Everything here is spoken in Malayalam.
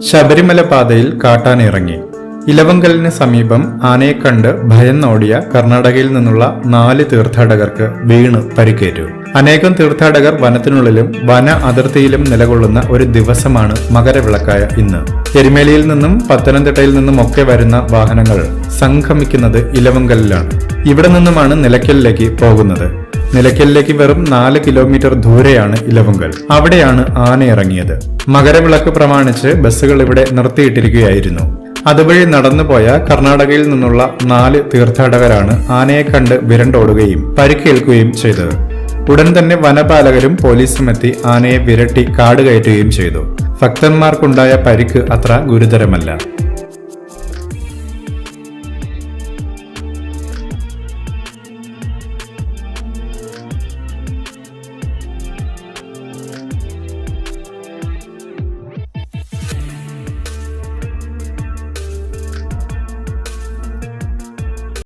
ശബരിമല പാതയിൽ കാട്ടാന ഇറങ്ങി. ഇലവുങ്കലിന് സമീപം ആനയെ കണ്ട് ഭയന്നോടിയ കർണാടകയിൽ നിന്നുള്ള 4 തീർത്ഥാടകർക്ക് വീണ് പരിക്കേറ്റു. അനേകം തീർത്ഥാടകർ വനത്തിനുള്ളിലും വന അതിർത്തിയിലും നിലകൊള്ളുന്ന ഒരു ദിവസമാണ് മകരവിളക്കായ ഇന്ന്. എരുമേലിയിൽ നിന്നും പത്തനംതിട്ടയിൽ നിന്നും ഒക്കെ വരുന്ന വാഹനങ്ങൾ സംഗമിക്കുന്നത് ഇലവുങ്കലിലാണ്. ഇവിടെ നിന്നുമാണ് നിലയ്ക്കലിലേക്ക് പോകുന്നത്. നിലയ്ക്കലിലേക്ക് വെറും 4 കിലോമീറ്റർ ദൂരെയാണ് ഇലവുങ്കൽ. അവിടെയാണ് ആന ഇറങ്ങിയത്. മകരവിളക്ക് പ്രമാണിച്ച് ബസ്സുകൾ ഇവിടെ നിർത്തിയിട്ടിരിക്കുകയായിരുന്നു. അതുവഴി നടന്നുപോയ കർണാടകയിൽ നിന്നുള്ള 4 തീർത്ഥാടകരാണ് ആനയെ കണ്ട് വിരണ്ടോടുകയും പരിക്കേൽക്കുകയും ചെയ്തത്. ഉടൻ തന്നെ വനപാലകരും പോലീസും എത്തി ആനയെ വിരട്ടി കാട് കയറ്റുകയും ചെയ്തു. ഭക്തന്മാർക്കുണ്ടായ പരിക്ക് അത്ര ഗുരുതരമല്ല.